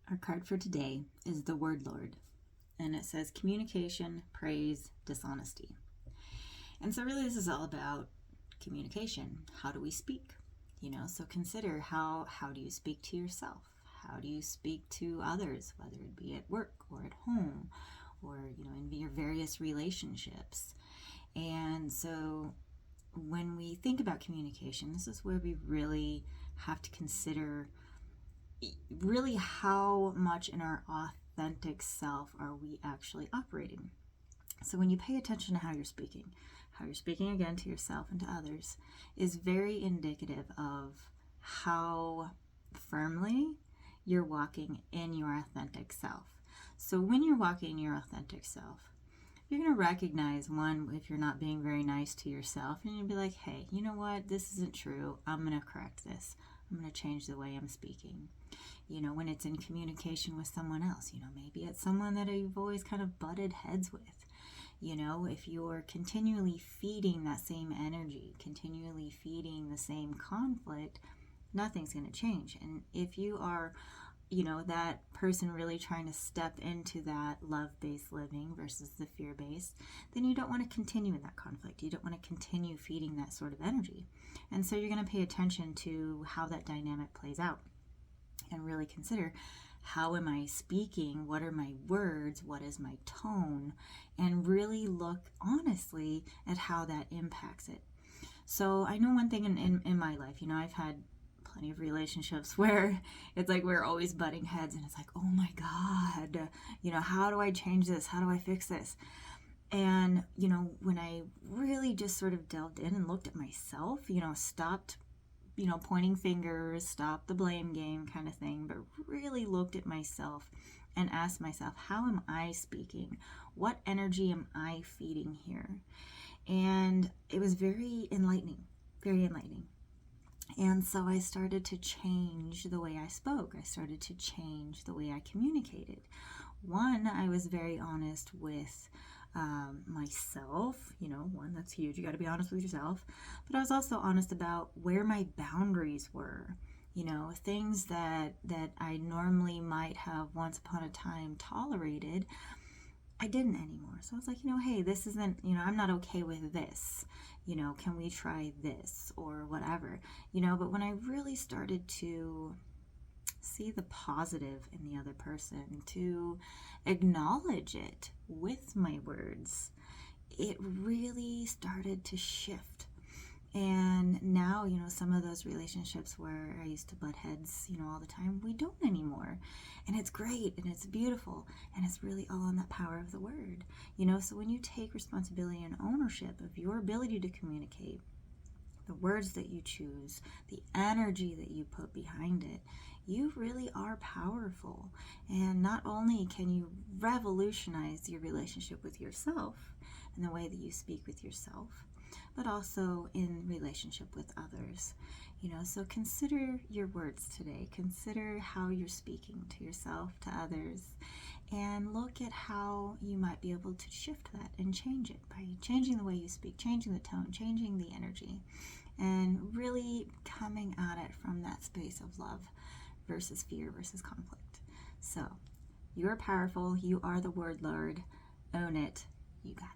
Our card for today is the Word Lord, and it says communication, praise, dishonesty. And so really this is all about communication. How do we speak? So consider how do you speak to yourself? How do you speak to others, whether it be at work or at home or, in your various relationships? And so when we think about communication, this is where we really have to consider really how much in our authentic self are we actually operating. So when you pay attention to how you're speaking again to yourself and to others is very indicative of how firmly you're walking in your authentic self. So when you're walking in your authentic self, you're going to recognize, one, if you're not being very nice to yourself, and you'll be like, hey, you know what? This isn't true. I'm going to correct this. I'm going to change the way I'm speaking. When it's in communication with someone else, maybe it's someone that you've always kind of butted heads with. If you're continually feeding that same energy, continually feeding the same conflict, nothing's going to change. And if you are, that person really trying to step into that love-based living versus the fear-based, then you don't want to continue in that conflict. You don't want to continue feeding that sort of energy. And so you're going to pay attention to how that dynamic plays out and really consider, how am I speaking? What are my words? What is my tone? And really look honestly at how that impacts it. So I know one thing in my life, I've had plenty of relationships where it's like we're always butting heads and it's like, oh my God, how do I change this? How do I fix this? And, when I really just sort of delved in and looked at myself, stopped pointing fingers, stop the blame game kind of thing, but really looked at myself and asked myself, how am I speaking? What energy am I feeding here? And it was very enlightening, very enlightening. And so I started to change the way I spoke. I started to change the way I communicated. One, I was very honest with myself, one, that's huge. You got to be honest with yourself. But I was also honest about where my boundaries were, things that I normally might have once upon a time tolerated, I didn't anymore. So I was like, hey, this isn't, I'm not okay with this. Can we try this or whatever, but when I really started to see the positive in the other person, to acknowledge it with my words, it really started to shift. And now, some of those relationships where I used to butt heads, all the time, we don't anymore. And it's great and it's beautiful. And it's really all on that power of the word. So when you take responsibility and ownership of your ability to communicate, the words that you choose, the energy that you put behind it, you really are powerful. And not only can you revolutionize your relationship with yourself and the way that you speak with yourself, but also in relationship with others. So consider your words today. Consider how you're speaking to yourself, to others, and look at how you might be able to shift that and change it by changing the way you speak, changing the tone, changing the energy, and really coming at it from that space of love versus fear versus conflict. So you're powerful. You are the Word Lord. Own it. You got it.